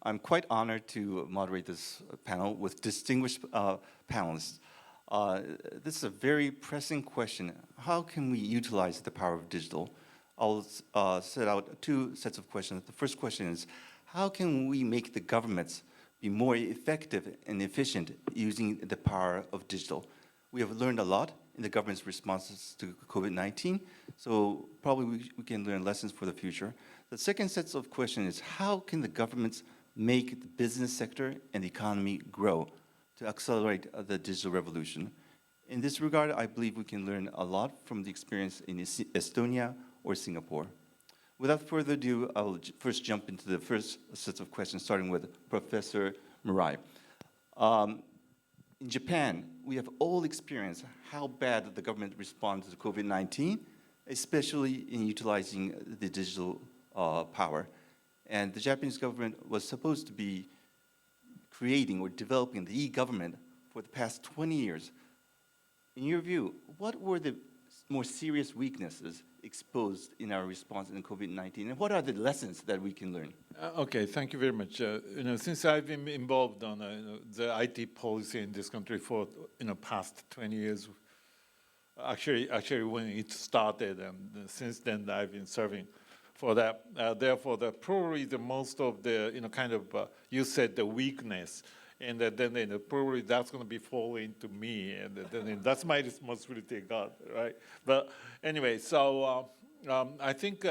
I'm quite honored to moderate this panel with distinguished panelists. This is a very pressing question. How can we utilize the power of digital? I'll set out two sets of questions. The first question is, how can we make the governments be more effective and efficient using the power of digital? We have learned a lot in the government's responses to COVID-19, so probably we can learn lessons for the future. The second set of questions is, how can the governments make the business sector and the economy grow to accelerate the digital revolution? In this regard, I believe we can learn a lot from the experience in Estonia or Singapore. Without further ado, I'll first jump into the first set of questions, starting with Professor Murai. In Japan, we have all experienced how bad the government responds to COVID-19, especially in utilizing the digital power. And the Japanese government was supposed to be creating or developing the e-government for the past 20 years. In your view, what were the more serious weaknesses exposed in our response in COVID-19, and what are the lessons that we can learn? Okay, thank you very much. Since I've been involved on the IT policy in this country for past 20 years, actually when it started, and since then I've been serving for that. Therefore, probably the most of the you said the weakness, and then probably that's going to be falling to me, and then that's my responsibility, God, right? But anyway, so I think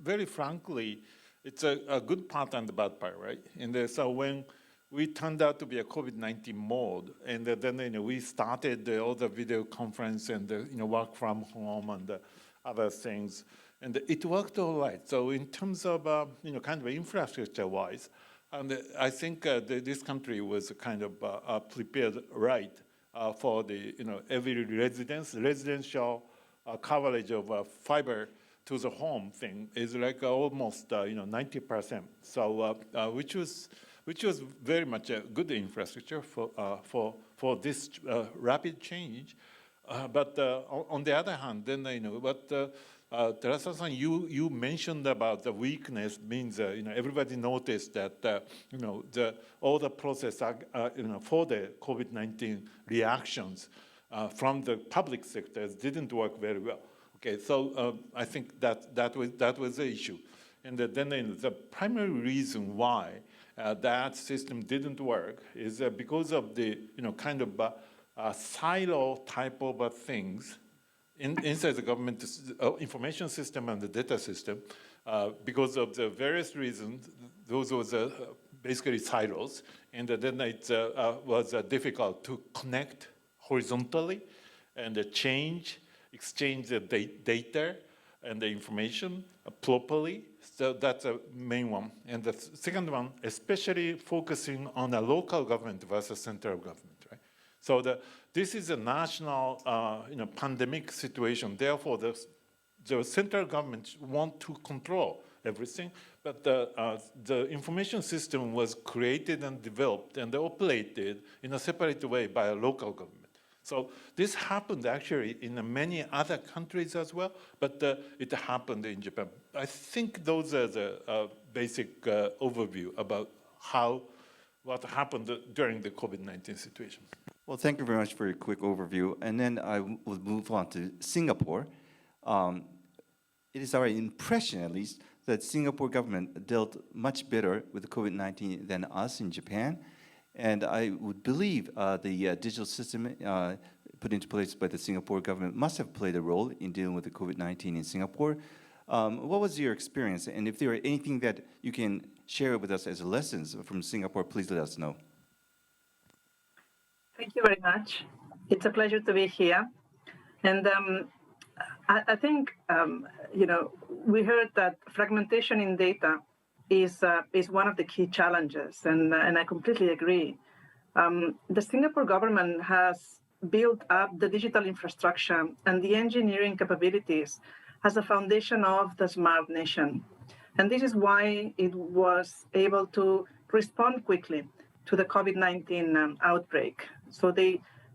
very frankly, it's a good part and a bad part, right? And so when we turned out to be a COVID-19 mode, and then we started all the video conference and work from home and other things, and it worked all right. So in terms of infrastructure-wise, and I think this country was kind of prepared right for the every residential coverage of fiber to the home thing is like almost 90%. So which was very much a good infrastructure for this rapid change. But on the other hand, then Terasa-san, you mentioned about the weakness means everybody noticed that all the process for the COVID-19 reactions from the public sectors didn't work very well. Okay, so I think that was the issue, and then the primary reason why that system didn't work is because of the silo type of things inside the government information system and the data system. Because of the various reasons, those was basically silos, and then it was difficult to connect horizontally and exchange the data and the information properly. So that's a main one. And the second one, especially focusing on the local government versus central government, right? So this is a national pandemic situation. Therefore, the central government want to control everything, but the information system was created and developed and operated in a separate way by a local government. So this happened actually in many other countries as well, but it happened in Japan. I think those are the basic overview about what happened during the COVID-19 situation. Well, thank you very much for your quick overview. And then I will move on to Singapore. It is our impression, at least, that Singapore government dealt much better with COVID-19 than us in Japan. And I would believe the digital system put into place by the Singapore government must have played a role in dealing with the COVID-19 in Singapore. What was your experience? And if there are anything that you can share with us as lessons from Singapore, please let us know. Thank you very much. It's a pleasure to be here. And I think, we heard that fragmentation in data is one of the key challenges, and I completely agree. The Singapore government has built up the digital infrastructure and the engineering capabilities as a foundation of the smart nation. And this is why it was able to respond quickly to the COVID-19 outbreak. So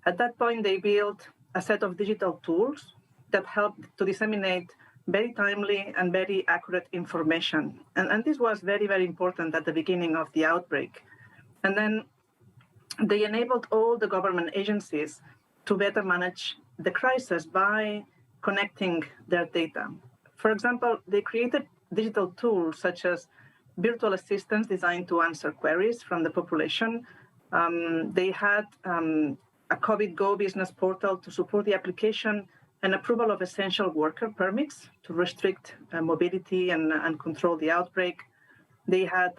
at that point, they built a set of digital tools that helped to disseminate very timely and very accurate information. And this was very, very important at the beginning of the outbreak. And then they enabled all the government agencies to better manage the crisis by connecting their data. For example, they created digital tools such as virtual assistants designed to answer queries from the population. They had a COVID Go business portal to support the application and approval of essential worker permits to restrict mobility and control the outbreak. They had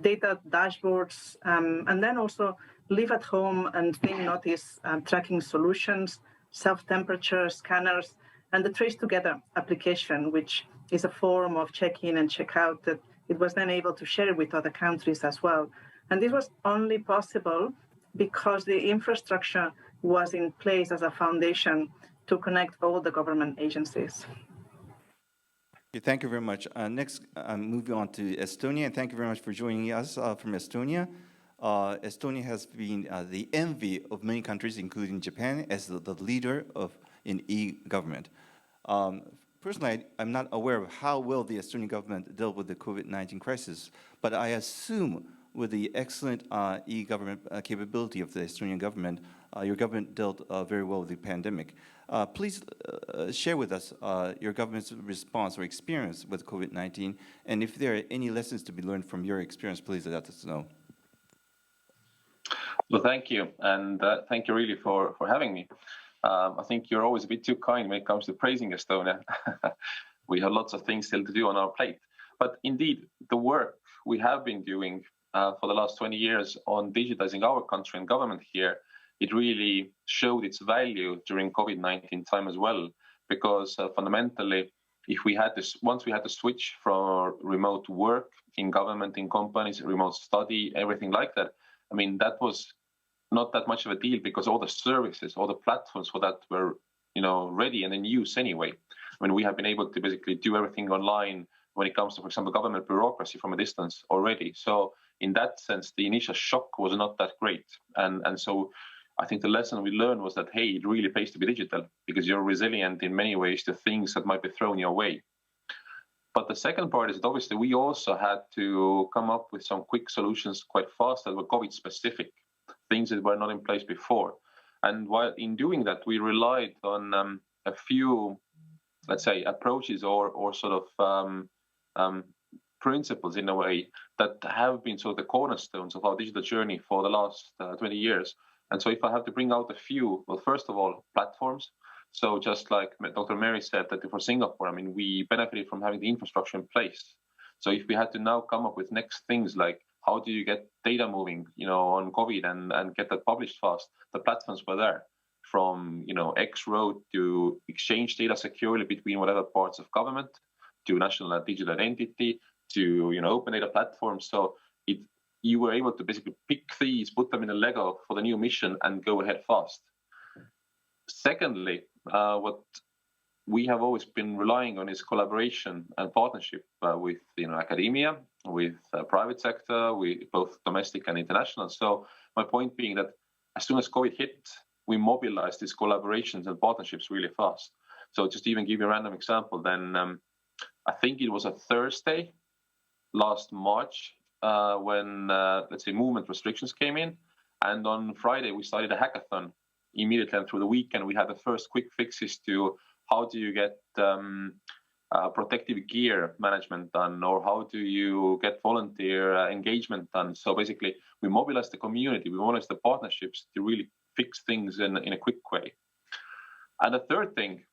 data dashboards, and then also live at home and thing notice tracking solutions, self-temperature scanners, and the Trace Together application, which is a form of check-in and check-out that it was then able to share with other countries as well. And this was only possible because the infrastructure was in place as a foundation to connect all the government agencies. Okay, thank you very much. Next, moving on to Estonia, and thank you very much for joining us from Estonia. Estonia has been the envy of many countries, including Japan, as the leader in e-government. Personally, I'm not aware of how well the Estonian government dealt with the COVID-19 crisis, but I assume with the excellent e-government capability of the Estonian government, your government dealt very well with the pandemic. Please share with us your government's response or experience with COVID-19, and if there are any lessons to be learned from your experience, please let us know. Well, thank you, and thank you really for having me. I think you're always a bit too kind when it comes to praising Estonia. We have lots of things still to do on our plate. But indeed, the work we have been doing for the last 20 years on digitizing our country and government here, it really showed its value during COVID-19 time as well, because fundamentally, if we had this, once we had to switch from remote work in government, in companies, remote study, everything like that, I mean, that was not that much of a deal because all the services, all the platforms for that were, ready and in use anyway. I mean, we have been able to basically do everything online when it comes to, for example, government bureaucracy from a distance already. So in that sense, the initial shock was not that great. And so I think the lesson we learned was that, hey, it really pays to be digital because you're resilient in many ways to things that might be thrown your way. But the second part is that obviously we also had to come up with some quick solutions quite fast that were COVID specific, things that were not in place before. And while in doing that, we relied on a few, let's say, approaches or sort of principles in a way that have been sort of the cornerstones of our digital journey for the last 20 years. And so if I have to bring out a few, well, first of all, platforms. So just like Dr. Mary said that for Singapore, I mean, we benefited from having the infrastructure in place. So if we had to now come up with next things like how do you get data moving, on COVID and get that published fast, the platforms were there. From, X-Road to exchange data securely between whatever parts of government, to national digital identity, to, open data platforms. So you were able to basically pick these, put them in a Lego for the new mission and go ahead fast. Secondly, what we have always been relying on is collaboration and partnership with academia, with private sector, with both domestic and international. So my point being that as soon as COVID hit, we mobilized these collaborations and partnerships really fast. So just to even give you a random example, then I think it was a Thursday last March when, let's say, movement restrictions came in. And on Friday, we started a hackathon immediately. And through the weekend, we had the first quick fixes to how do you get protective gear management done, or how do you get volunteer engagement done. So basically, we mobilized the community, we mobilized the partnerships to really fix things in a quick way. And the third thing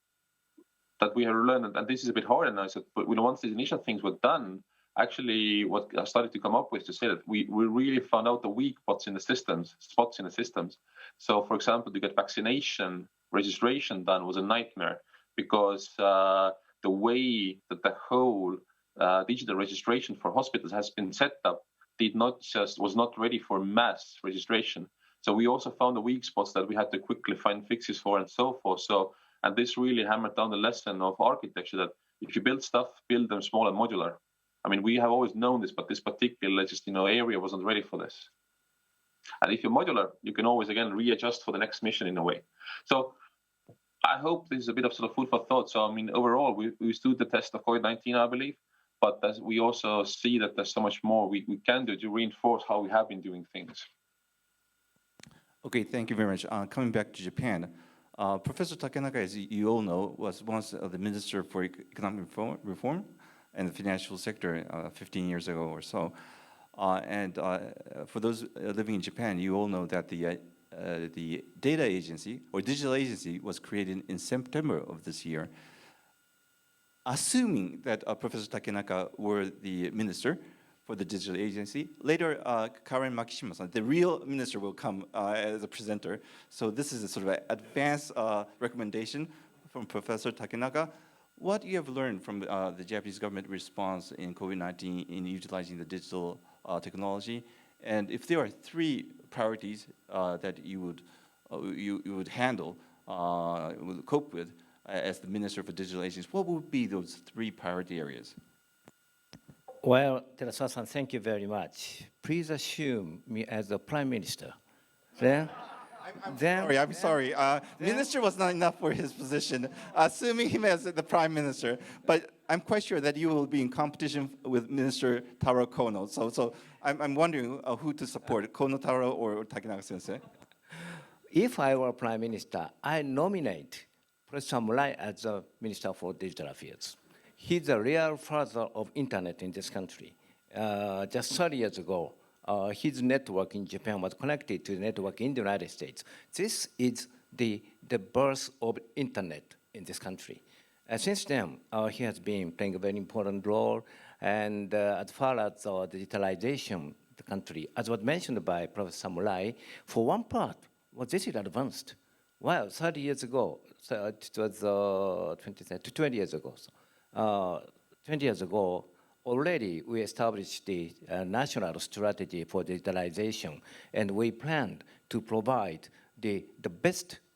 that we have learned, and this is a bit harder now, is that once these initial things were done, actually what I started to come up with to say that we really found out the weak spots in the systems. So for example, to get vaccination registration done was a nightmare because the way that the whole digital registration for hospitals has been set up was not ready for mass registration. So we also found the weak spots that we had to quickly find fixes for and so forth. And this really hammered down the lesson of architecture that if you build stuff, build them small and modular. I mean, we have always known this, but this particular area wasn't ready for this. And if you're modular, you can always, again, readjust for the next mission in a way. So I hope this is a bit of sort of food for thought. So, I mean, overall, we stood the test of COVID-19, I believe, but as we also see that there's so much more we can do to reinforce how we have been doing things. Okay, thank you very much. Coming back to Japan, Professor Takenaka, as you all know, was once the Minister for Economic Reform and the financial sector 15 years ago or so. And for those living in Japan, you all know that the data agency or digital agency was created in September of this year. Assuming that Professor Takenaka were the minister for the digital agency, later Karen Makishima-san, the real minister, will come as a presenter. So this is a sort of an advanced recommendation from Professor Takenaka. What you have learned from the Japanese government response in COVID-19 in utilizing the digital technology, and if there are three priorities that you would handle, would cope with as the Minister for Digital Agencies, what would be those three priority areas? Well, Terasa-san, thank you very much. Please assume me as the Prime Minister. Then, I'm sorry. Minister was not enough for his position. Assuming him as the Prime Minister, but I'm quite sure that you will be in competition with Minister Taro Kono. So I'm wondering who to support, Kono Taro or Takenaka-sensei? if I were Prime Minister, I nominate Professor Murai as the Minister for Digital Affairs. He's the real father of internet in this country. Just 30 years ago, his network in Japan was connected to the network in the United States. This is the birth of internet in this country. Since then, he has been playing a very important role, and as far as digitalization, the country, as was mentioned by Professor Murai, for one part, was this is advanced. Well, 30 years ago, so it was 20 years ago. So, 20 years ago, already we established the national strategy for digitalization, and we planned to provide the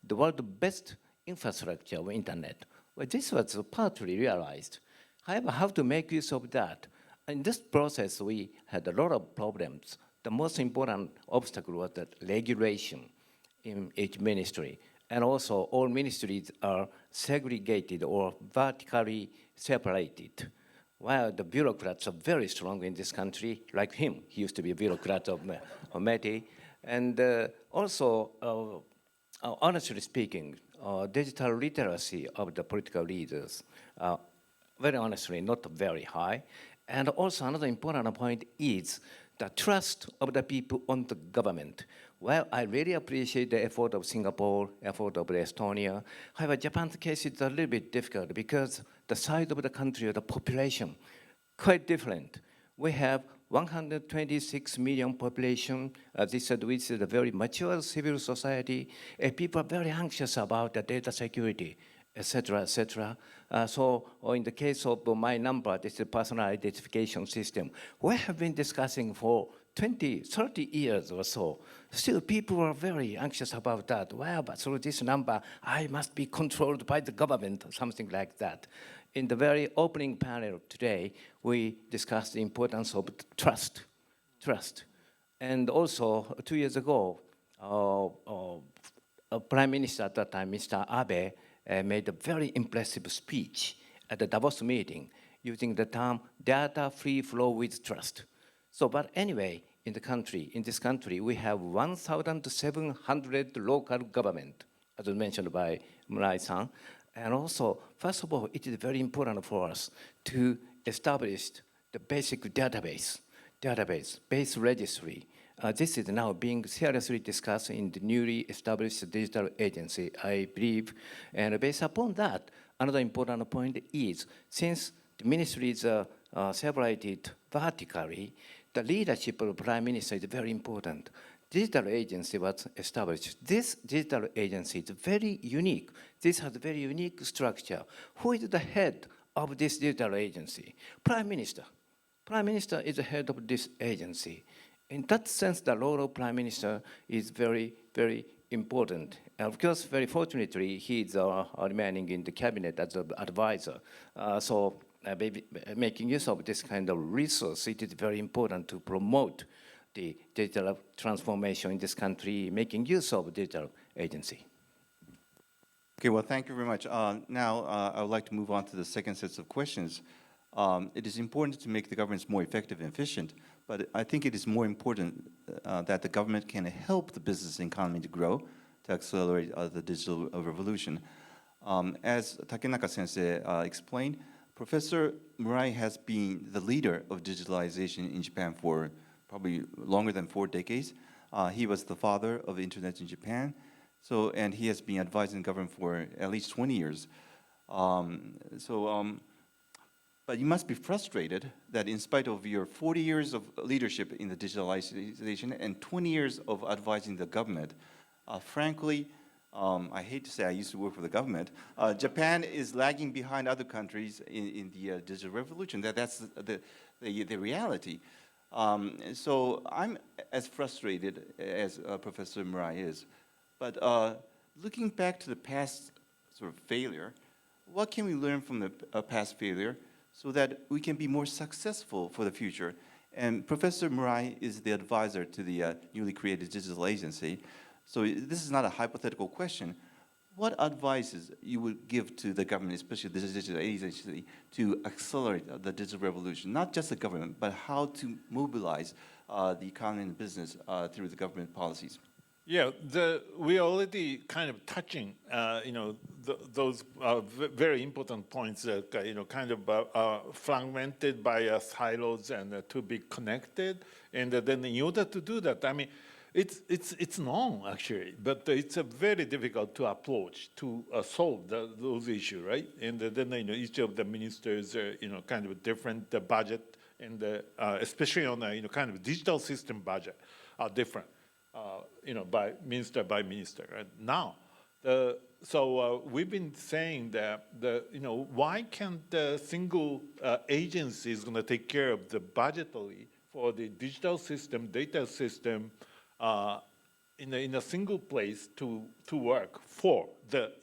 world's best infrastructure of internet. Well, this was partly realized. However, how to make use of that? In this process, we had a lot of problems. The most important obstacle was the regulation in each ministry. And also, all ministries are segregated or vertically separated. While the bureaucrats are very strong in this country, like him, he used to be a bureaucrat of METI. And also, honestly speaking, digital literacy of the political leaders, very honestly, not very high. And also another important point is the trust of the people on the government. Well, I really appreciate the effort of Singapore, effort of Estonia. However, Japan's case is a little bit difficult because the size of the country or the population, quite different. We have 126 million population. This is a very mature civil society. People are very anxious about the data security, etc., etc. So in the case of my number, this is a personal identification system. We have been discussing for 20, 30 years or so. Still, people are very anxious about that. Well, but through this number, I must be controlled by the government, or something like that. In the very opening panel today, we discussed the importance of trust. And also, 2 years ago, Prime Minister at that time, Mr. Abe, made a very impressive speech at the Davos meeting using the term data free flow with trust. So, but anyway, in this country, we have 1,700 local government, as mentioned by Murai-san. And also, first of all, it is very important for us to establish the basic database, base registry. This is now being seriously discussed in the newly established digital agency, I believe. And based upon that, another important point is, since the ministries are separated vertically, the leadership of the Prime Minister is very important. Digital agency was established. This digital agency is very unique. This has a very unique structure. Who is the head of this digital agency? Prime Minister. Prime Minister is the head of this agency. In that sense, the role of Prime Minister is very, very important. And of course, very fortunately, he is remaining in the cabinet as an advisor. So making use of this kind of resource, it is very important to promote the digital transformation in this country, making use of digital agency. Okay, well, thank you very much. Now, I would like to move on to the second set of questions. It is important to make the governments more effective and efficient, but I think it is more important that the government can help the business economy to grow, to accelerate the digital revolution. As Takenaka Sensei explained, Professor Murai has been the leader of digitalization in Japan for probably longer than 4 decades. He was the father of the internet in Japan, and he has been advising the government for at least 20 years. But you must be frustrated that in spite of your 40 years of leadership in the digitalization and 20 years of advising the government, frankly, I hate to say I used to work for the government, Japan is lagging behind other countries in the digital revolution. That's the reality. So I'm as frustrated as Professor Murai is. But looking back to the past sort of failure, what can we learn from the past failure so that we can be more successful for the future? And Professor Murai is the advisor to the newly created digital agency. So this is not a hypothetical question. What advices you would give to the government, especially the digital agency, to accelerate the digital revolution? Not just the government, but how to mobilize the economy and business through the government policies. Yeah, we're already kind of touching, those very important points that, kind of fragmented by silos and to be connected. And then in order to do that, I mean, it's known actually, but it's very difficult to approach to solve those issues, right? And then each of the ministers, kind of different budget, and especially on a kind of digital system budget are different. By minister. Right? Now, so we've been saying that why can't the single agency is going to take care of the budgetary for the digital system, data system, in a single place to work for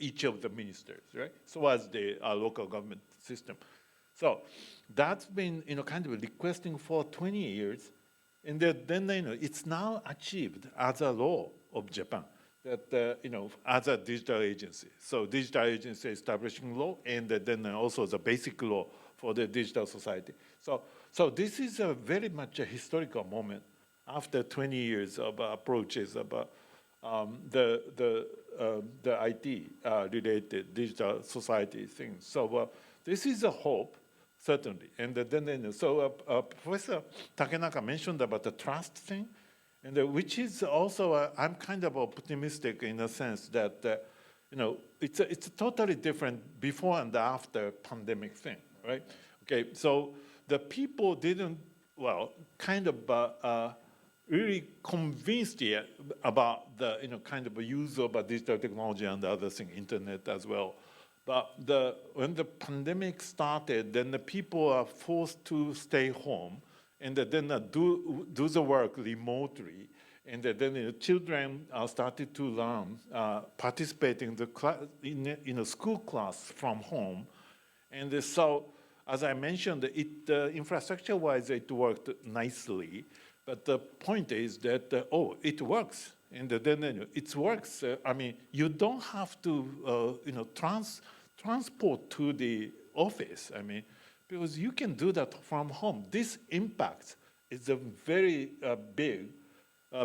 each of the ministers, right? So as the local government system. So that's been kind of requesting for 20 years. And then it's now achieved as a law of Japan that as a digital agency. So digital agency establishing law, and then also the basic law for the digital society. So this is a very much a historical moment after 20 years of approaches about the IT related digital society things. So this is a hope. Certainly, and then Professor Takenaka mentioned about the trust thing, and which is also I'm kind of optimistic in a sense that it's a totally different before and after pandemic thing, right? Okay, so the people didn't kind of really convinced yet about the kind of use of digital technology and the other thing, internet as well. But when the pandemic started, then the people are forced to stay home and then do the work remotely. And then children started to learn, participate in the school class from home. And so, as I mentioned, infrastructure-wise, it worked nicely. But the point is that, it works. And then it works. I mean, you don't have to, transport to the office. I mean, because you can do that from home. This impact is a very big,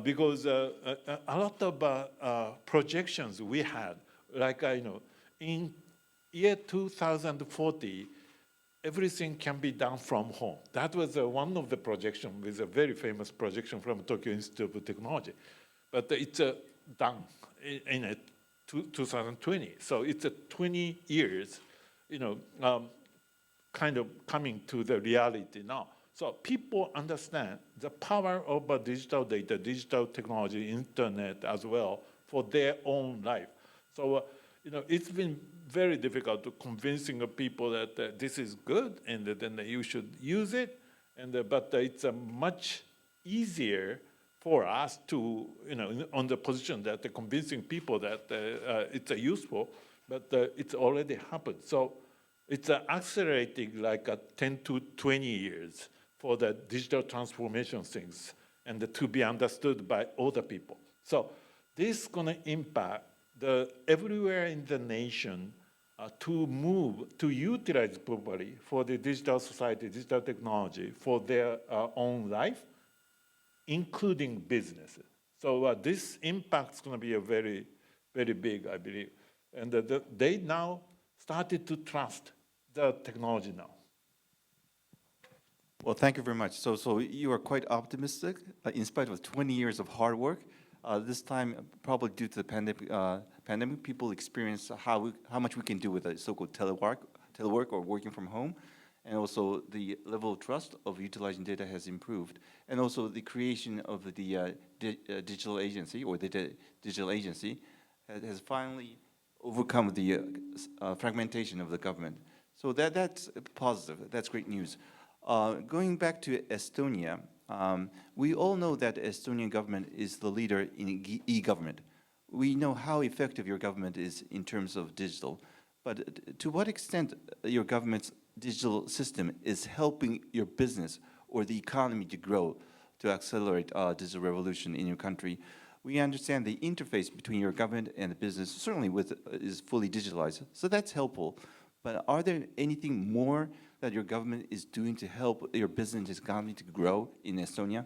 because a lot of projections we had, like in year 2040, everything can be done from home. That was one of the projections, with a very famous projection from Tokyo Institute of Technology. But it's done in 2020. So it's 20 years, kind of coming to the reality now. So people understand the power of digital data, digital technology, internet as well for their own life. So, it's been very difficult to convincing people that this is good and then you should use it. But it's much easier for us to, on the position that convincing people that it's useful, but it's already happened. So it's accelerating like 10 to 20 years for the digital transformation things and to be understood by other people. So this is going to impact everywhere in the nation to move, to utilize properly for the digital society, digital technology for their own life, including businesses. So this impact is going to be a very, very big, I believe. And they now started to trust the technology now. Well, thank you very much. So you are quite optimistic, in spite of 20 years of hard work. This time, probably due to the pandemic, people experience how much we can do with a so-called telework or working from home, and also the level of trust of utilizing data has improved, and also the creation of the digital agency or the digital agency has finally overcome the fragmentation of the government. So that's positive. That's great news. Going back to Estonia, we all know that the Estonian government is the leader in e-government. We know how effective your government is in terms of digital, but to what extent your government's digital system is helping your business or the economy to grow, to accelerate digital revolution in your country? We understand the interface between your government and the business certainly is fully digitalized, so that's helpful. But are there anything more that your government is doing to help your business economy to grow in Estonia?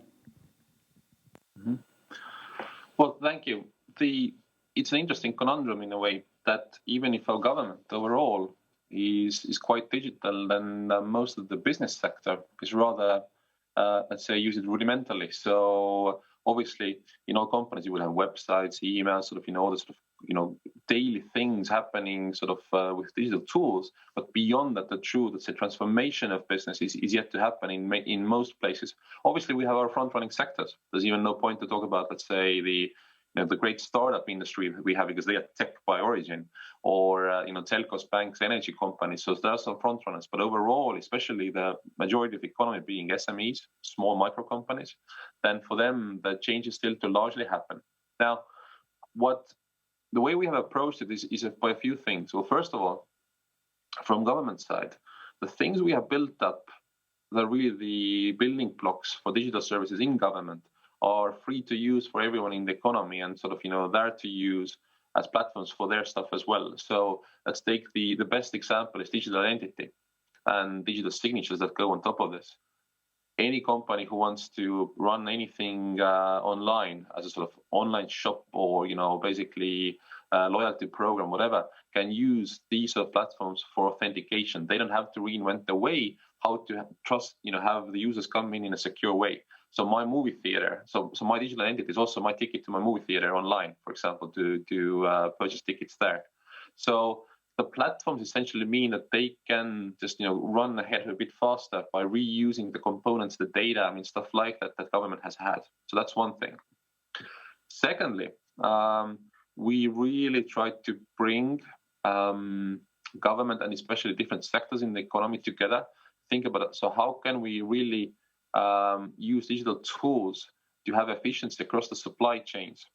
Mm-hmm. Well, thank you. It's an interesting conundrum in a way that even if our government overall is quite digital, then most of the business sector is rather, let's say, use it rudimentarily. So obviously, in all companies, you will have websites, emails, sort of, all the sort of, daily things happening sort of with digital tools. But beyond that, the true, let's say, transformation of business is yet to happen in most places. Obviously, we have our front-running sectors. There's even no point to talk about, let's say, the great startup industry we have because they are tech by origin, or telcos, banks, energy companies. So there are some front runners, but overall, especially the majority of the economy being SMEs, small micro companies, then for them the change is still to largely happen. Now, the way we have approached it is by a few things. Well, first of all, from government side, the things we have built up, that are really the building blocks for digital services in government, are free to use for everyone in the economy and sort of, there to use as platforms for their stuff as well. So let's take the best example is digital identity and digital signatures that go on top of this. Any company who wants to run anything online as a sort of online shop or, basically loyalty program, whatever, can use these sort of platforms for authentication. They don't have to reinvent the way how to have the users come in a secure way. So my movie theater, so my digital identity is also my ticket to my movie theater online, for example, to purchase tickets there. So the platforms essentially mean that they can just run ahead a bit faster by reusing the components, the data, stuff like that government has had. So that's one thing. Secondly, we really try to bring government and especially different sectors in the economy together. Think about it. So how can we really use digital tools to have efficiency across the supply chains?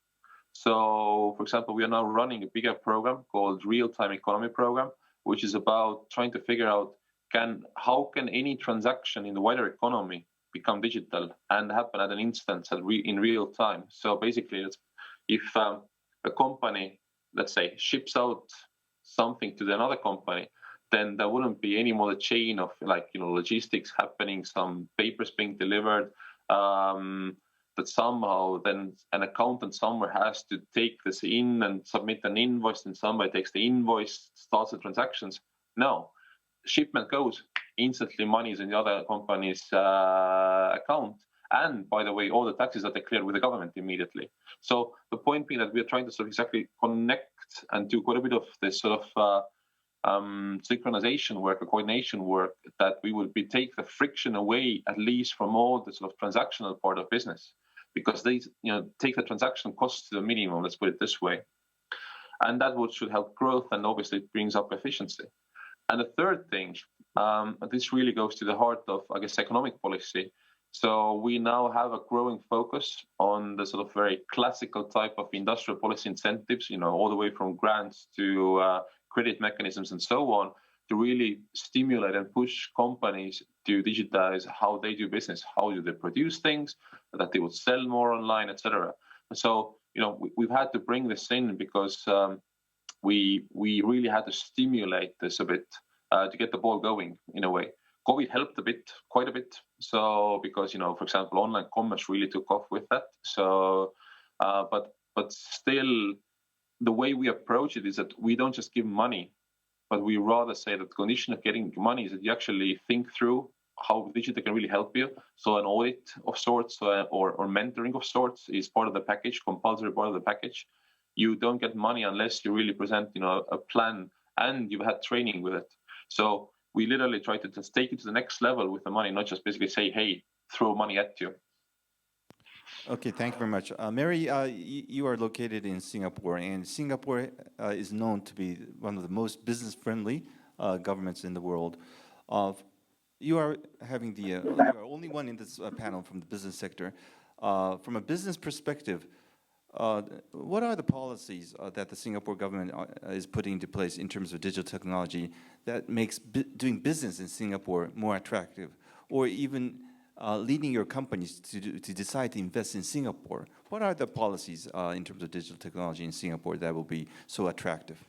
So, for example, we are now running a bigger program called Real-Time Economy Program, which is about trying to figure out how can any transaction in the wider economy become digital and happen at an instance in real time. So basically, if a company, let's say, ships out something to another company, then there wouldn't be any more chain of logistics happening, some papers being delivered, that somehow then an accountant somewhere has to take this in and submit an invoice, and somebody takes the invoice, starts the transactions. No, shipment goes, instantly money is in the other company's account. And by the way, all the taxes are declared with the government immediately. So the point being that we are trying to sort of exactly connect and do quite a bit of this sort of synchronization work or coordination work, that we will take the friction away, at least from all the sort of transactional part of business, because they take the transaction costs to the minimum, let's put it this way. And that should help growth, and obviously it brings up efficiency. And the third thing, this really goes to the heart of, I guess, economic policy. So we now have a growing focus on the sort of very classical type of industrial policy incentives, all the way from grants to credit mechanisms and so on, to really stimulate and push companies to digitize how they do business, how do they produce things, that they would sell more online, etc. So we've had to bring this in because we really had to stimulate this a bit to get the ball going in a way. COVID helped quite a bit. So because, for example, online commerce really took off with that. So, but still, the way we approach it is that we don't just give money, but we rather say that the condition of getting money is that you actually think through how digital can really help you. So an audit of sorts or mentoring of sorts is part of the package, compulsory part of the package. You don't get money unless you really present, a plan and you've had training with it. So we literally try to just take it to the next level with the money, not just basically say, hey, throw money at you. Okay, thank you very much. Mary, you are located in Singapore, and Singapore is known to be one of the most business-friendly governments in the world. You are having you are only one in this panel from the business sector. From a business perspective, what are the policies that the Singapore government is putting into place in terms of digital technology that makes doing business in Singapore more attractive, or even leading your companies to decide to invest in Singapore? What are the policies in terms of digital technology in Singapore that will be so attractive?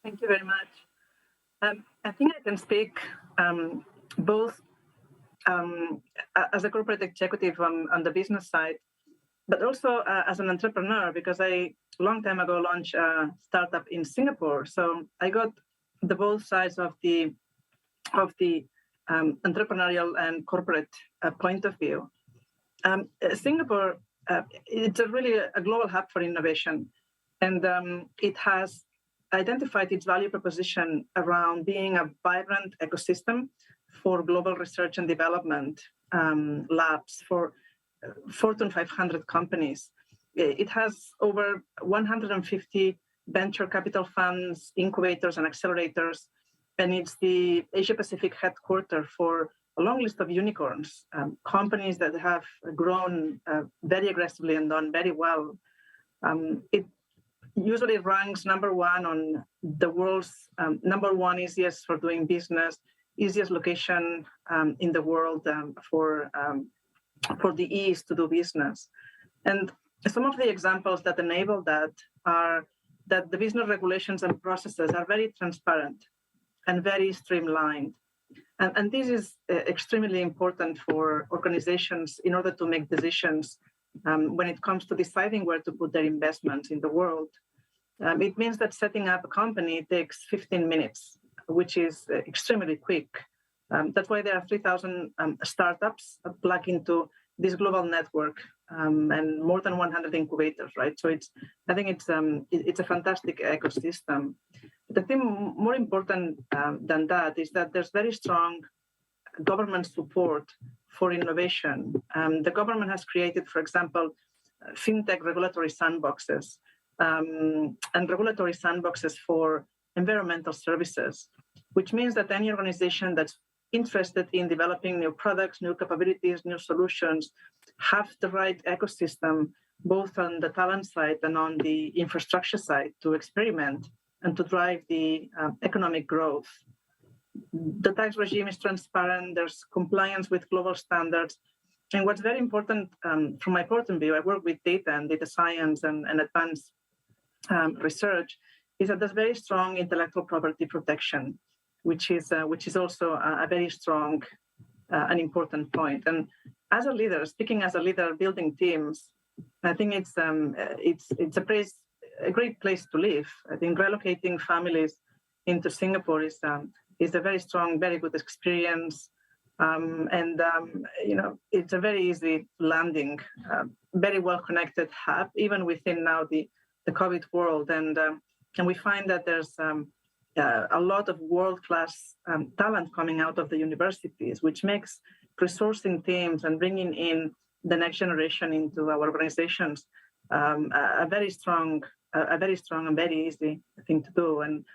Thank you very much. I think I can speak both as a corporate executive on the business side, but also as an entrepreneur, because I long time ago launched a startup in Singapore. So I got the both sides of the entrepreneurial and corporate point of view. Singapore, it's really a global hub for innovation, and it has identified its value proposition around being a vibrant ecosystem for global research and development labs for Fortune 500 companies. It has over 150 venture capital funds, incubators, and accelerators, and it's the Asia-Pacific headquarters for a long list of unicorns, companies that have grown very aggressively and done very well. It usually ranks number one on the world's number one easiest for doing business, easiest location in the world for the ease to do business. And some of the examples that enable that are that the business regulations and processes are very transparent and very streamlined. And this is extremely important for organizations in order to make decisions when it comes to deciding where to put their investments in the world. It means that setting up a company takes 15 minutes, which is extremely quick. That's why there are 3,000 startups plugged into this global network and more than 100 incubators, right? So I think it's a fantastic ecosystem. The thing more important than that is that there's very strong government support for innovation. The government has created, for example, fintech regulatory sandboxes and regulatory sandboxes for environmental services, which means that any organization that's interested in developing new products, new capabilities, new solutions, have the right ecosystem, both on the talent side and on the infrastructure side, to experiment and to drive the economic growth. The tax regime is transparent, there's compliance with global standards. And what's very important from my point of view, I work with data and data science and advanced research, is that there's very strong intellectual property protection, which is also a very strong and important point. And as a leader, speaking as a leader, building teams, I think it's a great place to live. I think relocating families into Singapore is a very strong, very good experience, and it's a very easy landing, very well connected hub, even within now the COVID world, and we find that there's a lot of world-class talent coming out of the universities, which makes resourcing teams and bringing in the next generation into our organizations a very strong and very easy thing to do. And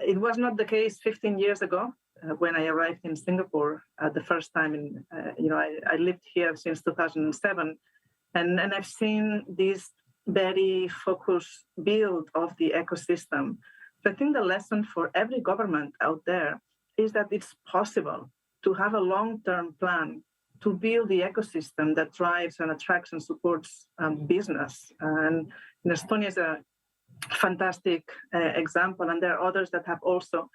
it was not the case 15 years ago when I arrived in Singapore the first time. I lived here since 2007, and I've seen this very focused build of the ecosystem. So I think the lesson for every government out there is that it's possible to have a long-term plan to build the ecosystem that drives and attracts and supports business. And Estonia is a fantastic example, and there are others that have also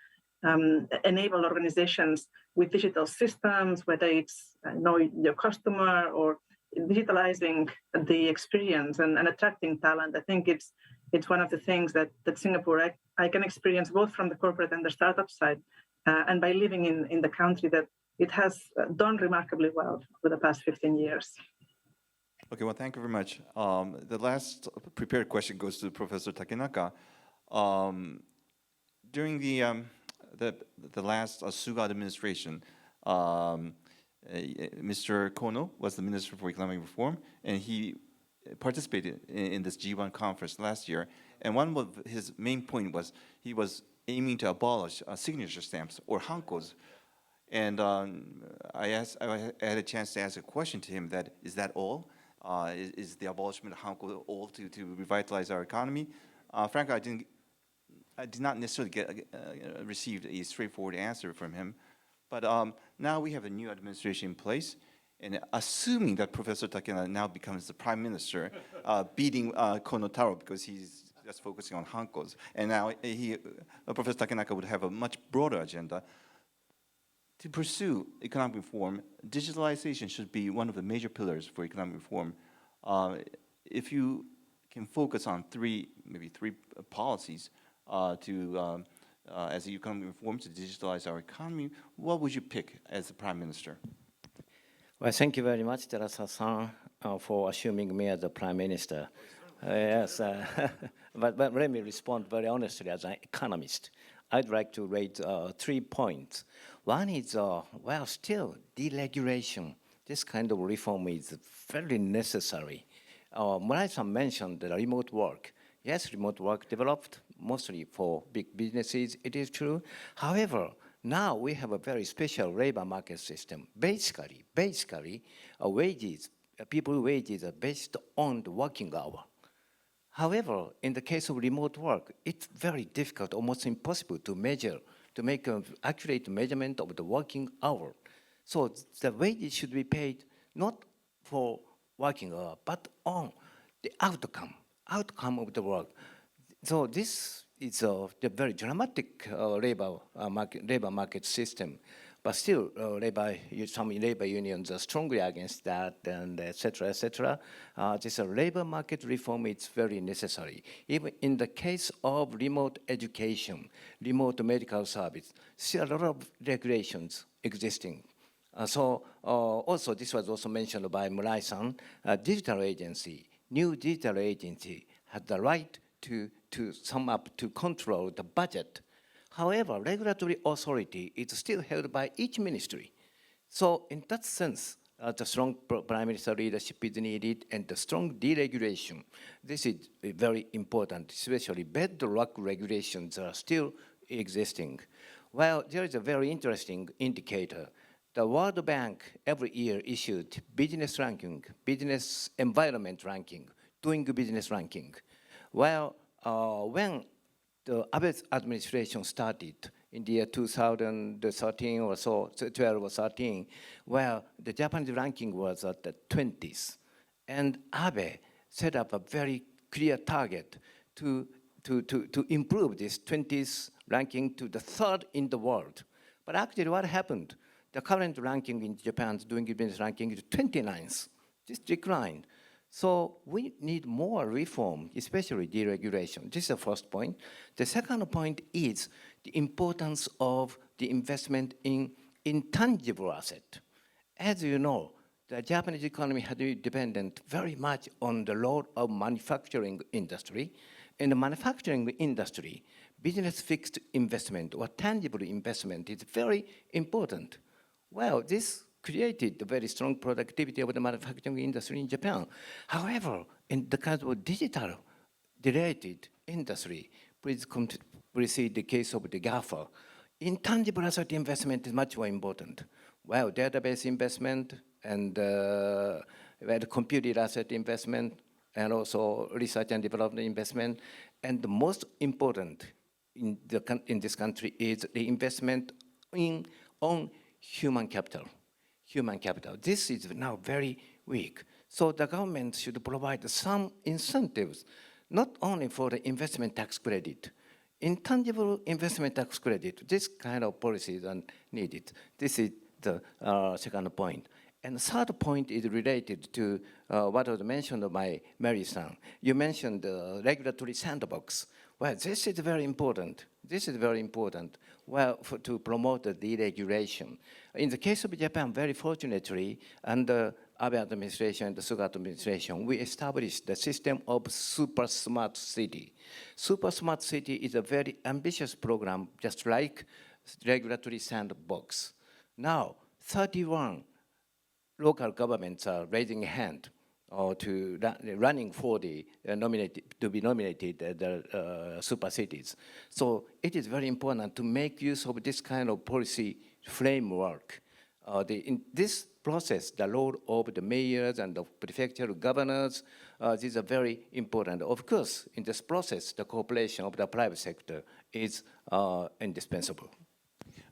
enabled organizations with digital systems, whether it's know your customer or digitalizing the experience and attracting talent. I think it's one of the things that Singapore I can experience both from the corporate and the startup side, and by living in the country, that it has done remarkably well for the past 15 years. Okay, well, thank you very much. The last prepared question goes to Professor Takenaka. During the last Suga administration, Mr. Kono was the Minister for Economic Reform, and he participated in this G1 conference last year. And one of his main point was he was aiming to abolish signature stamps or Hankos. And I had a chance to ask a question to him that, is that all? Is the abolishment of Hanko all to revitalize our economy? Frankly, I did not necessarily receive a straightforward answer from him. But now we have a new administration in place, and assuming that Professor Takena now becomes the prime minister, beating Kono Taro because he's just focusing on Hankos, and now Professor Takenaka would have a much broader agenda. To pursue economic reform, digitalization should be one of the major pillars for economic reform. If you can focus on maybe three policies as economic reform to digitalize our economy, what would you pick as the Prime Minister? Well, thank you very much, Terasa-san, for assuming me as the Prime Minister. Yes, but let me respond very honestly as an economist. I'd like to raise 3 points. One is, well, still, deregulation. This kind of reform is very necessary. Murai-san mentioned the remote work. Yes, remote work developed mostly for big businesses, it is true. However, now we have a very special labor market system. Basically, wages, people's wages are based on the working hour. However, in the case of remote work, it's very difficult, almost impossible to measure, to make an accurate measurement of the working hour. So the wages should be paid not for working hour, but on the outcome of the work. So this is a very dramatic labor market system. But still, some labor unions are strongly against that, and et cetera. This labor market reform is very necessary. Even in the case of remote education, remote medical service, still a lot of regulations existing. Also, this was also mentioned by Murai-san, new digital agency has the right to sum up, to control the budget. However, regulatory authority is still held by each ministry. So in that sense, the strong prime minister leadership is needed, and the strong deregulation. This is very important, especially bedrock regulations are still existing. Well, there is a very interesting indicator. The World Bank every year issued business ranking, business environment ranking, doing business ranking. Well, when the Abe administration started in the year 2013 or so, 12 or 13, well, the Japanese ranking was at the 20s. And Abe set up a very clear target to improve this 20s ranking to the 3rd in the world. But actually what happened? The current ranking in Japan's doing business ranking is 29th. This declined. So we need more reform, especially deregulation. This is the first point. The second point is the importance of the investment in intangible asset. As you know, the Japanese economy had been dependent very much on the role of manufacturing industry. In the manufacturing industry, business fixed investment or tangible investment is very important. Well, this created the very strong productivity of the manufacturing industry in Japan. However, in the case of digital-related industry, please see the case of the GAFA. Intangible asset investment is much more important. Well, database investment and computer asset investment, and also research and development investment. And the most important in this country is the investment on human capital. human capital. This is now very weak. So the government should provide some incentives, not only for the investment tax credit, intangible investment tax credit. This kind of policies are needed. This is the second point. And the third point is related to what was mentioned by Mary-san. You mentioned the regulatory sandbox. Well, this is very important. This is very important, well, to promote the deregulation. In the case of Japan, very fortunately, under Abe administration and the Suga administration, we established the system of super smart city. Super smart city is a very ambitious program, just like regulatory sandbox. Now, 31 local governments are raising a hand to running for the to be nominated as the super cities. So it is very important to make use of this kind of policy framework. In this process, the role of the mayors and the prefectural governors, these are very important. Of course, in this process, the cooperation of the private sector is indispensable.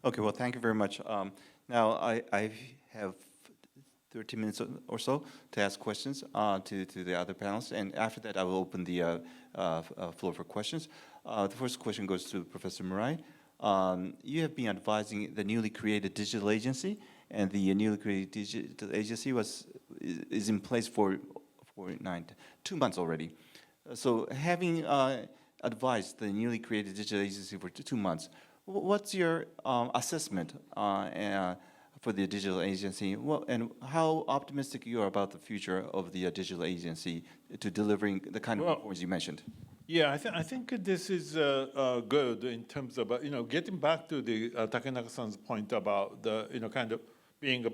Okay, well, thank you very much. Now, I have 30 minutes or so to ask questions to the other panelists, and after that, I will open the floor for questions. The first question goes to Professor Murai. You have been advising the newly created digital agency, and the newly created digital agency is in place for 2 months already. So having advised the newly created digital agency for 2 months, what's your assessment for the digital agency, and how optimistic you are about the future of the digital agency to delivering the kind of reports you mentioned? Yeah, I think this is good in terms of getting back to the Takenaka-san's point about the kind of being a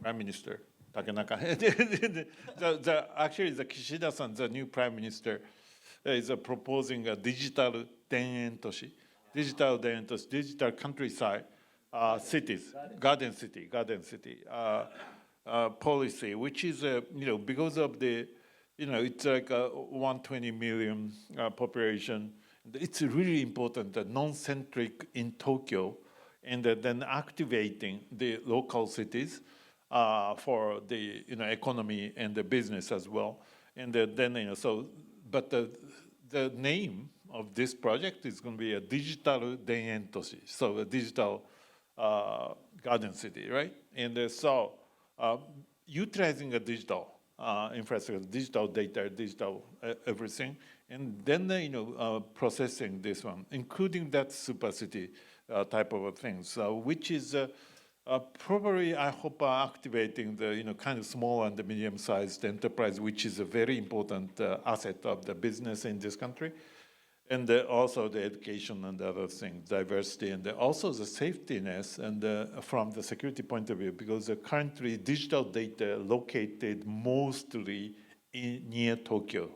prime minister. Takenaka, actually, the Kishida-san, the new prime minister, is proposing a digital denentoshi, digital countryside. Cities, garden city policy, which is because of the it's like a 120 million population. It's really important that non-centric in Tokyo, and then activating the local cities for the economy and the business as well. And then but the name of this project is going to be a digital denentoshi, so a digital garden city, right? And so utilizing a digital infrastructure, digital data, digital everything, and then processing this one, including that super city type of a thing. So which is probably, I hope, activating the kind of small and the medium-sized enterprise, which is a very important asset of the business in this country. And also the education and the other things, diversity, and also the safetiness, and from the security point of view, because currently digital data located mostly near Tokyo,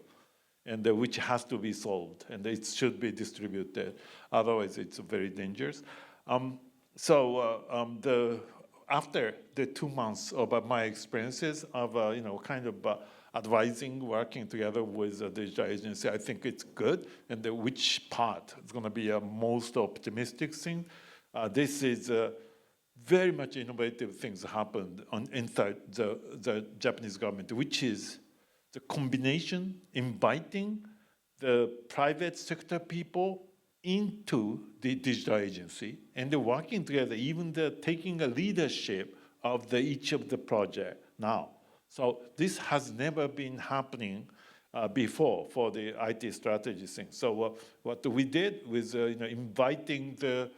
and which has to be solved, and it should be distributed. Otherwise, it's very dangerous. After the 2 months of my experiences of kind of advising, working together with the digital agency, I think it's good. And which part is going to be a most optimistic thing? This is very much innovative things happened inside the Japanese government, which is the combination, inviting the private sector people into the digital agency, and they're working together, even taking a leadership of each of the project now. So this has never been happening before for the IT strategy thing. So what we did was inviting the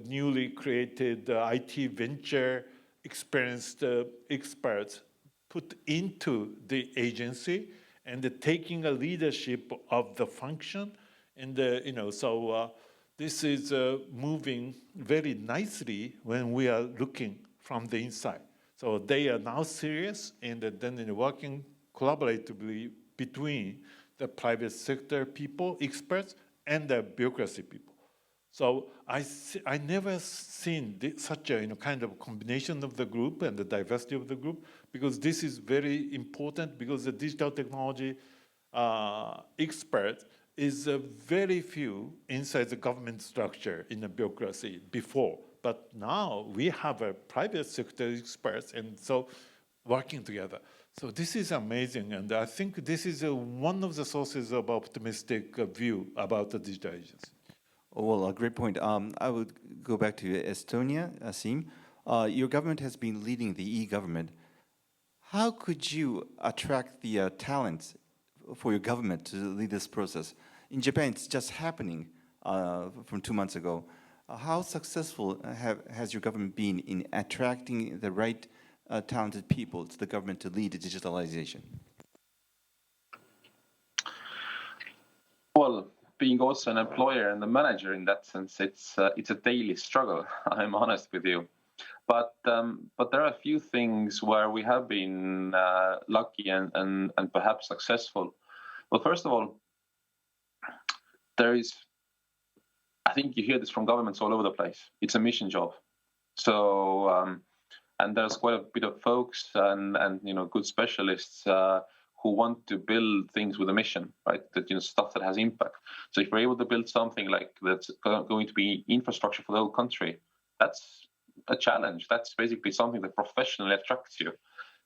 newly created IT venture experienced experts put into the agency, and taking a leadership of the function. And this is moving very nicely when we are looking from the inside. So they are now serious, and then working collaboratively between the private sector people, experts, and the bureaucracy people. So I never seen such a kind of combination of the group and the diversity of the group, because this is very important, because the digital technology experts is very few inside the government structure in the bureaucracy before. But now we have a private sector experts and so working together. So this is amazing, and I think this is one of the sources of optimistic view about the digital agency. Well, a great point. I would go back to Estonia, Asim. Your government has been leading the e-government. How could you attract the talents for your government to lead this process? In Japan, it's just happening from 2 months ago. How successful has your government been in attracting the right talented people to the government to lead digitalization? Well, being also an employer and a manager in that sense, it's a daily struggle. I'm honest with you, but there are a few things where we have been lucky and perhaps successful. Well, first of all, I think you hear this from governments all over the place. It's a mission job. So and there's quite a bit of folks and good specialists who want to build things with a mission, right? That stuff that has impact. So if we're able to build something like that's going to be infrastructure for the whole country, that's a challenge. That's basically something that professionally attracts you.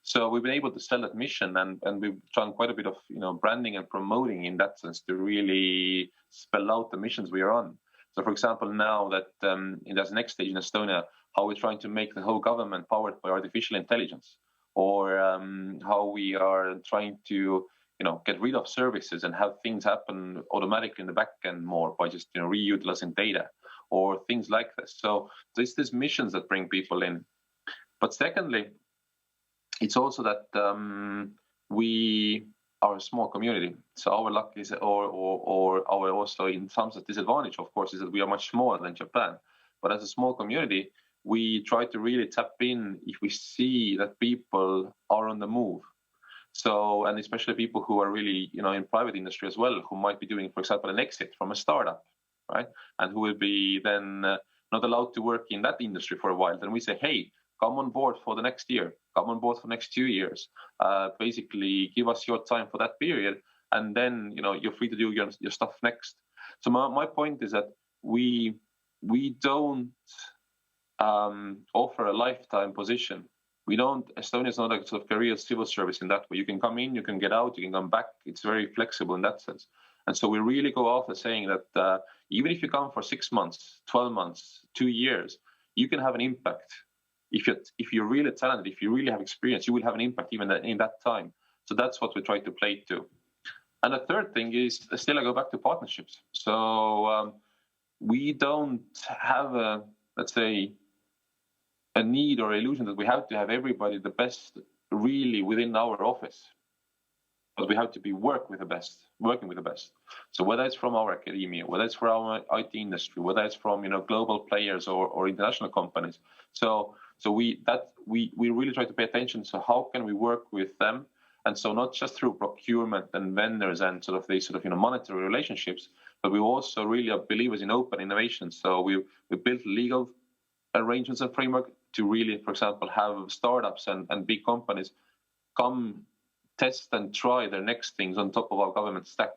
So we've been able to sell that mission, and we've done quite a bit of branding and promoting in that sense to really spell out the missions we are on. So, for example, now that in this next stage in Estonia, how we're trying to make the whole government powered by artificial intelligence, or how we are trying to get rid of services and have things happen automatically in the back end more by just reutilizing data, or things like this. So there's these missions that bring people in. But secondly, it's also that we are a small community. So our luck is, or our also in some sense disadvantage, of course, is that we are much smaller than Japan. But as a small community, we try to really tap in if we see that people are on the move. So, and especially people who are really, in private industry as well, who might be doing, for example, an exit from a startup, right? And who will be then not allowed to work in that industry for a while. Then we say, hey, come on board for the next year, come on board for the next 2 years. Basically, give us your time for that period, and then you're free to do your stuff next. So my point is that we don't offer a lifetime position. We don't. Estonia is not a sort of career civil service in that way. You can come in, you can get out, you can come back. It's very flexible in that sense. And so we really go after saying that even if you come for 6 months, 12 months, 2 years, you can have an impact. If you're really talented, if you really have experience, you will have an impact even in that time. So that's what we try to play to. And the third thing is, still I go back to partnerships. So we don't have let's say, a need or illusion that we have to have everybody the best really within our office. But we have to be working with the best. So whether it's from our academia, whether it's from our IT industry, whether it's from global players or international companies. So we really try to pay attention. So how can we work with them? And so not just through procurement and vendors and these monetary relationships, but we also really are believers in open innovation. So we built legal arrangements and framework to really, for example, have startups and big companies come test and try their next things on top of our government stack.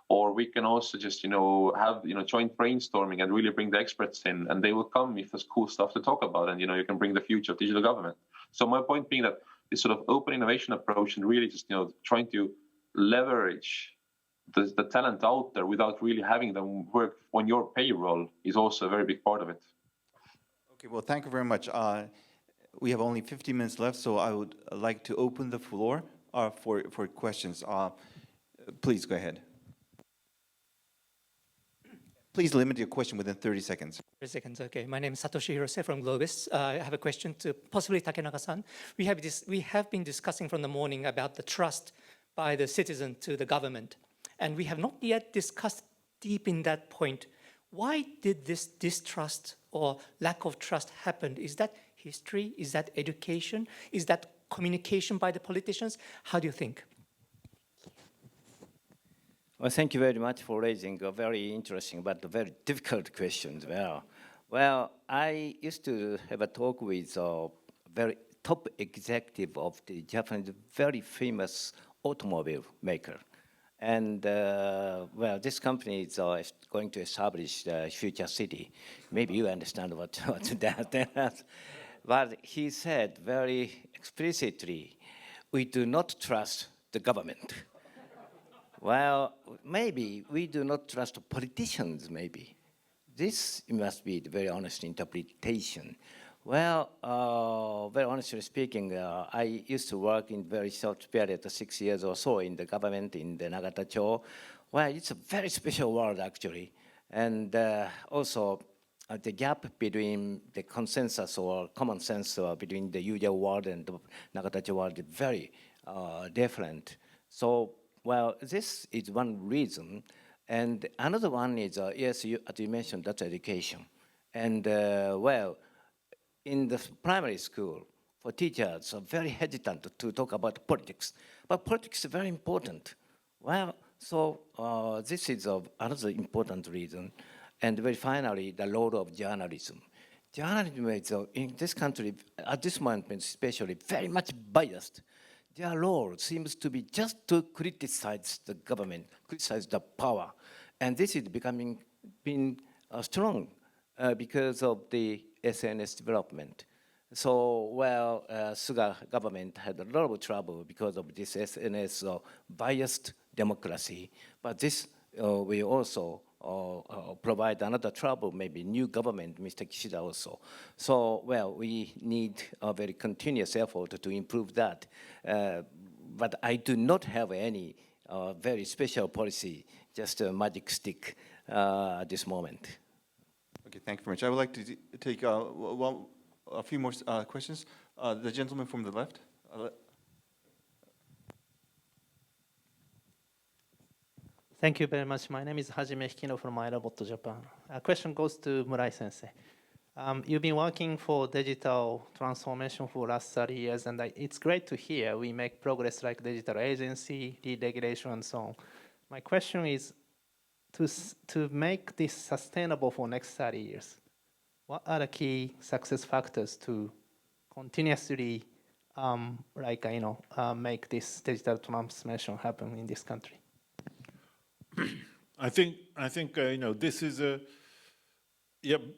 Or we can also just, have, joint brainstorming and really bring the experts in, and they will come if there's cool stuff to talk about, and, you can bring the future of digital government. So my point being that this sort of open innovation approach and really just, trying to leverage the talent out there without really having them work on your payroll is also a very big part of it. Okay, well, thank you very much. We have only 15 minutes left, so I would like to open the floor for questions. Please go ahead. Please limit your question within 30 seconds. 30 seconds, okay. My name is Satoshi Hirose from GLOBIS. I have a question to possibly Takenaga-san. We have been discussing from the morning about the trust by the citizen to the government, and we have not yet discussed deep in that point. Why did this distrust or lack of trust happen? Is that history? Is that education? Is that communication by the politicians? How do you think? Well, thank you very much for raising a very interesting but very difficult question. Well, I used to have a talk with a very top executive of the Japanese very famous automobile maker. And well, this company is going to establish the future city. Maybe you understand what that. But he said very explicitly, we do not trust the government. Well, maybe we do not trust politicians, maybe. This must be the very honest interpretation. Well, very honestly speaking, I used to work in very short period, 6 years or so, in the government in the Nagatacho. Well, it's a very special world, actually. And also, the gap between the consensus or common sense between the usual world and the Nagatacho world is very different. So, well, this is one reason. And another one is, yes, as you mentioned, that's education. And, well, in the primary school, for teachers are very hesitant to talk about politics. But politics is very important. Well, so this is another important reason. And very finally, the role of journalism. Journalism is, in this country, at this moment especially, very much biased. Their role seems to be just to criticize the government, criticize the power. And this is being strong because of the SNS development. So, well, Suga government had a lot of trouble because of this SNS biased democracy. But this will also provide another trouble, maybe new government, Mr. Kishida also. So, well, we need a very continuous effort to improve that. But I do not have any very special policy, just a magic stick at this moment. Okay, thank you very much. I would like to take a few more questions. The gentleman from the left. Thank you very much. My name is Hajime Hikino from iRobot Japan. A question goes to Murai-sensei. You've been working for digital transformation for the last 30 years, and it's great to hear we make progress like digital agency, deregulation, and so on. My question is, to make this sustainable for next 30 years, what are the key success factors to continuously make this digital transformation happen in this country? I think this is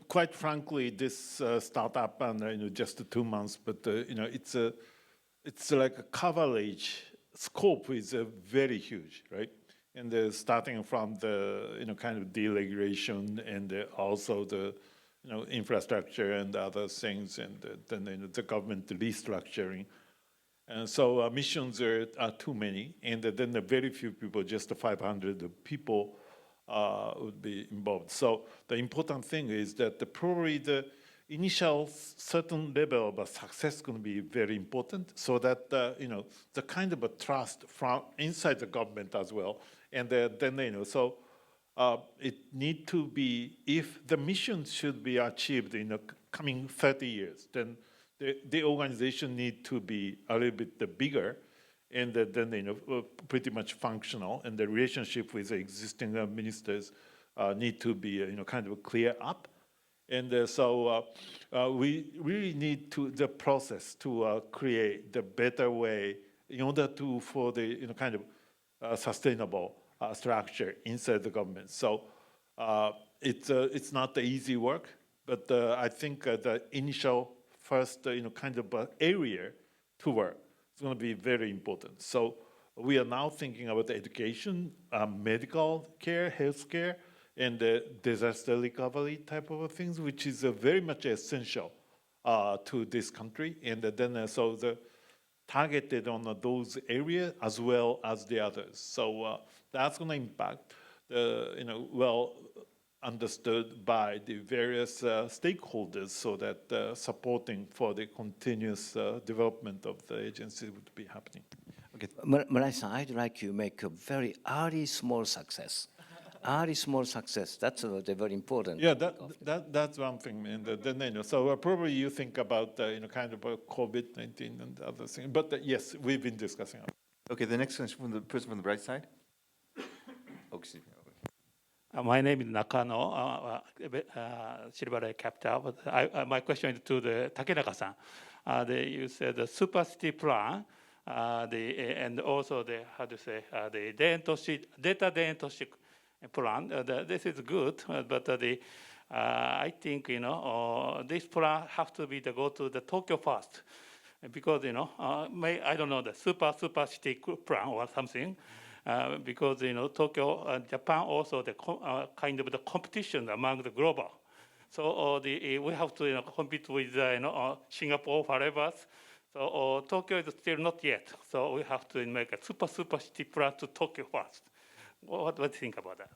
quite frankly, this startup and just 2 months, but it's like a coverage scope is very huge, right? And starting from the kind of deregulation and also the infrastructure and other things, and then the government restructuring. And so missions are too many, and then the very few people, just 500 people would be involved. So the important thing is that probably the initial certain level of success is going to be very important, so that the kind of a trust from inside the government as well, and then so it need to be, if the mission should be achieved in the coming 30 years, then the organization need to be a little bit bigger, and then pretty much functional, and the relationship with the existing ministers need to be kind of clear up, and so we really need the process to create the better way in order for the kind of sustainable structure inside the government. So it's not the easy work, but I think the initial first kind of area to work is going to be very important. So we are now thinking about the education, medical care, healthcare, and disaster recovery type of things, which is very much essential to this country. And then so the targeted on those areas as well as the others. So that's going to impact well understood by the various stakeholders, so that supporting for the continuous development of the agency would be happening. Okay, Murai-san, I'd like you to make a very early small success. Early small success, that's very important. Yeah, that's one thing. And then so probably you think about kind of COVID-19 and other things. But yes, we've been discussing it. Okay, the next question from the person from the right side. Oh, excuse me. My name is Nakano, Silver Lake Capital. But my question is to the Takenaka-san. You said the Super City plan and also the, how to say, the data dentoshi plan. This is good, but I think, this plan has to be go to the Tokyo first, because, I don't know, the super city plan or something, because, Tokyo, Japan also the kind of the competition among the global. So we have to compete with Singapore, whatever. So Tokyo is still not yet. So we have to make a super city plan to Tokyo first. What do you think about that?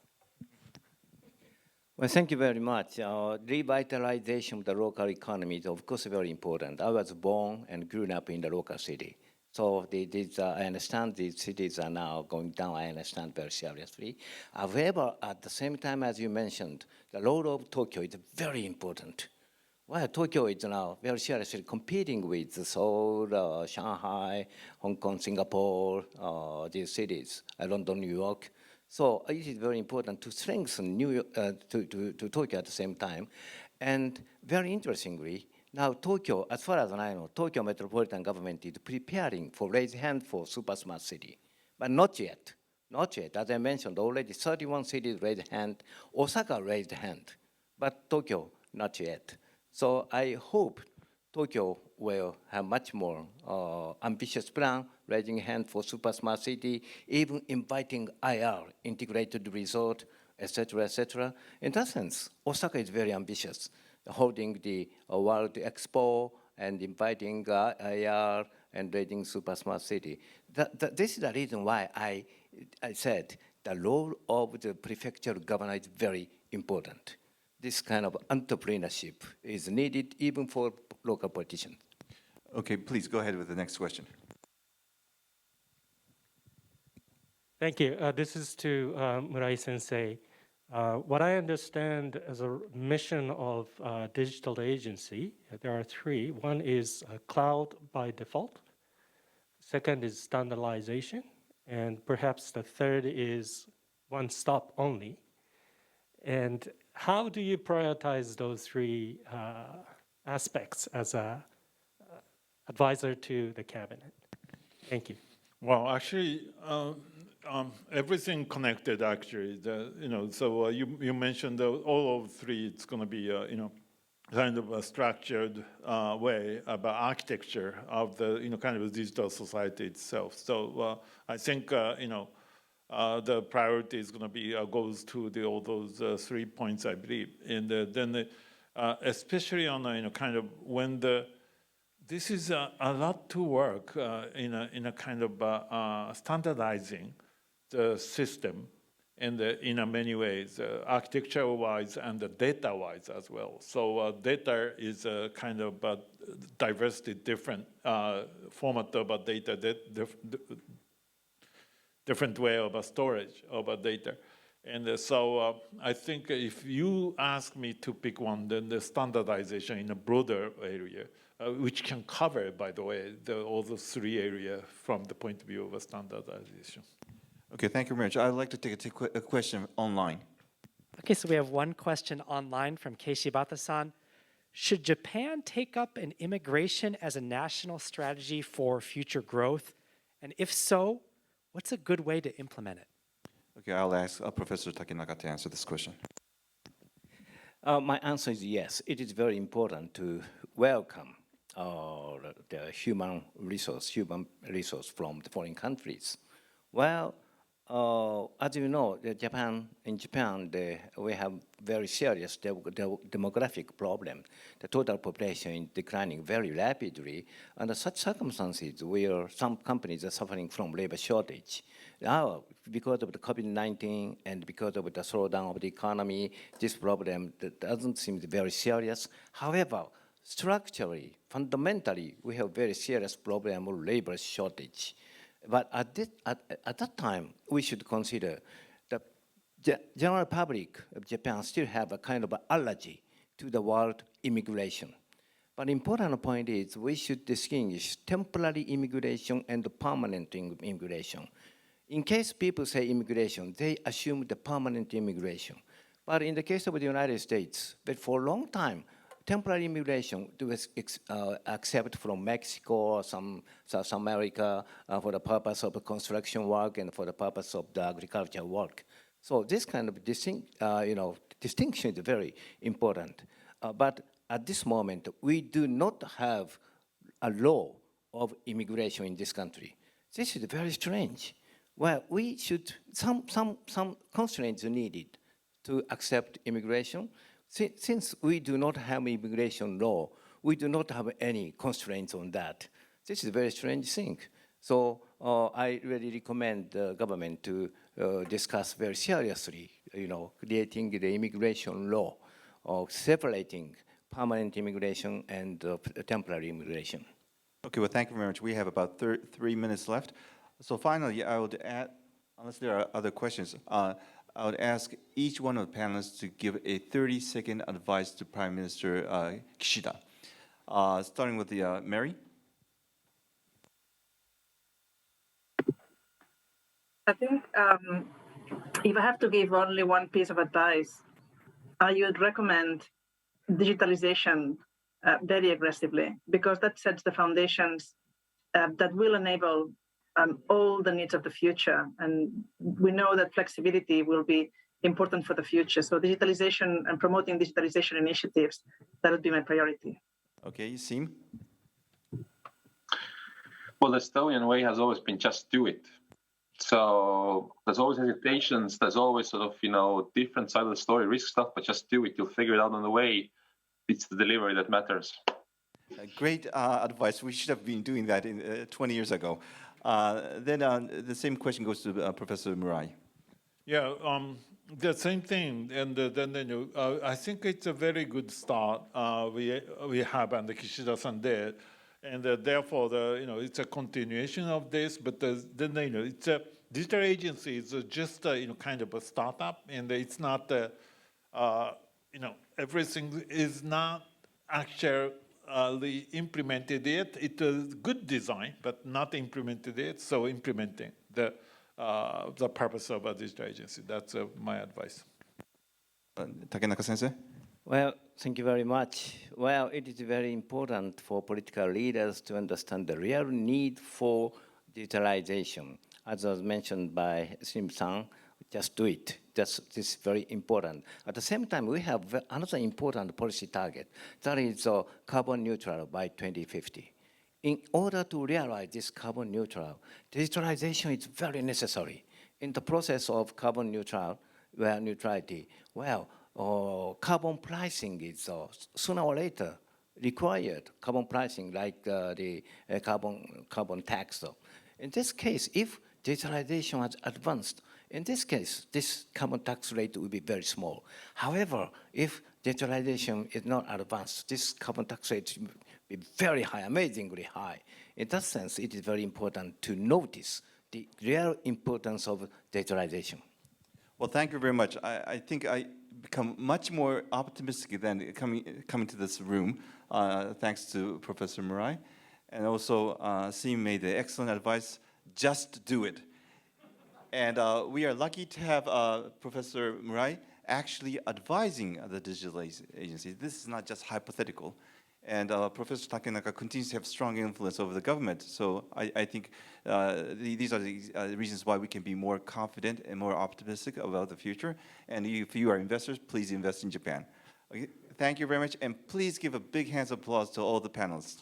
Well, thank you very much. Revitalization of the local economy is, of course, very important. I was born and grew up in the local city. So I understand these cities are now going down. I understand very seriously. However, at the same time, as you mentioned, the role of Tokyo is very important. Well, Tokyo is now very seriously competing with Seoul, Shanghai, Hong Kong, Singapore, these cities, London, New York. So it is very important to strengthen to Tokyo at the same time. And very interestingly, now Tokyo, as far as I know, Tokyo metropolitan government is preparing for raise hand for super smart city, but not yet. Not yet. As I mentioned, already 31 cities raised hand. Osaka raised hand, but Tokyo not yet. So I hope Tokyo will have much more ambitious plan, raising hand for super smart city, even inviting IR, integrated resort, etc., etc. In that sense, Osaka is very ambitious, holding the World Expo and inviting IR and raising super smart city. This is the reason why I said the role of the prefecture governor is very important. This kind of entrepreneurship is needed even for local politicians. Okay, please go ahead with the next question. Thank you. This is to Murai Sensei. What I understand as a mission of digital agency, there are three. One is cloud by default. Second is standardization. And perhaps the third is one stop only. And how do you prioritize those three aspects as an advisor to the cabinet? Thank you. Well, actually, everything connected. Actually, so you mentioned all of three. It's going to be kind of a structured way about architecture of the kind of digital society itself. So I think the priority is going to be goes to all those 3 points, I believe, and then especially on kind of when this is a lot to work in a kind of standardizing the system and in many ways, architecture-wise and data-wise as well. So data is a kind of diversity, different format of data, different way of storage of data. And so I think if you ask me to pick one, then the standardization in a broader area, which can cover, by the way, all those three areas from the point of view of a standardization. Okay, thank you very much. I'd like to take a question online. Okay, so we have one question online from Keishibata-san. Should Japan take up an immigration as a national strategy for future growth? And if so, what's a good way to implement it? Okay, I'll ask Professor Takenaka to answer this question. My answer is yes. It is very important to welcome the human resource from the foreign countries. Well, as you know, in Japan, we have very serious demographic problem. The total population is declining very rapidly. Under such circumstances, some companies are suffering from labor shortage. Now, because of the COVID-19 and because of the slowdown of the economy, this problem doesn't seem very serious. However, structurally, fundamentally, we have very serious problem of labor shortage. But at that time, we should consider the general public of Japan still have a kind of allergy to the word immigration. But important point is we should distinguish temporary immigration and permanent immigration. In case people say immigration, they assume the permanent immigration. But in the case of the United States, but for a long time, temporary immigration to accept from Mexico or some South America for the purpose of construction work and for the purpose of the agricultural work. So this kind of distinction is very important. But at this moment, we do not have a law of immigration in this country. This is very strange. Well, we should, some constraints are needed to accept immigration. Since we do not have immigration law, we do not have any constraints on that. This is a very strange thing. So I really recommend the government to discuss very seriously, creating the immigration law of separating permanent immigration and temporary immigration. Okay, well, thank you very much. We have about 3 minutes left. So finally, I would add, unless there are other questions, I would ask each one of the panelists to give a 30-second advice to Prime Minister Kishida. Starting with Mary. I think if I have to give only one piece of advice, I would recommend digitalization very aggressively, because that sets the foundations that will enable all the needs of the future. And we know that flexibility will be important for the future. So digitalization and promoting digitalization initiatives, that would be my priority. Okay, Siim? Well, the Estonian way has always been just do it. So there's always hesitations, there's always sort of, different side of the story, risk stuff, but just do it. You'll figure it out on the way. It's the delivery that matters. Great advice. We should have been doing that 20 years ago. Then the same question goes to Professor Murai. Yeah, the same thing. And then I think it's a very good start we have and the Kishida-san did. And therefore, it's a continuation of this. But then, it's a digital agency is just kind of a startup, and it's not everything is not actually implemented yet. It's a good design, but not implemented yet. So implementing the purpose of a digital agency. That's my advice. Takenaka-sensei? Well, thank you very much. Well, it is very important for political leaders to understand the real need for digitalization. As was mentioned by Siim-san, just do it. This is very important. At the same time, we have another important policy target. That is carbon neutral by 2050. In order to realize this carbon neutral, digitalization is very necessary. In the process of carbon neutrality, carbon pricing is sooner or later required. Carbon pricing, like the carbon tax. In this case, if digitalization has advanced, in this case, this carbon tax rate will be very small. However, if digitalization is not advanced, this carbon tax rate will be very high, amazingly high. In that sense, it is very important to notice the real importance of digitalization. Well, thank you very much. I think I become much more optimistic than coming to this room, thanks to Professor Murai. And also, Siim made the excellent advice, just do it. And we are lucky to have Professor Murai actually advising the digital agency. This is not just hypothetical. And Professor Takenaka continues to have strong influence over the government. So I think these are the reasons why we can be more confident and more optimistic about the future. And if you are investors, please invest in Japan. Okay, thank you very much. And please give a big hand of applause to all the panelists.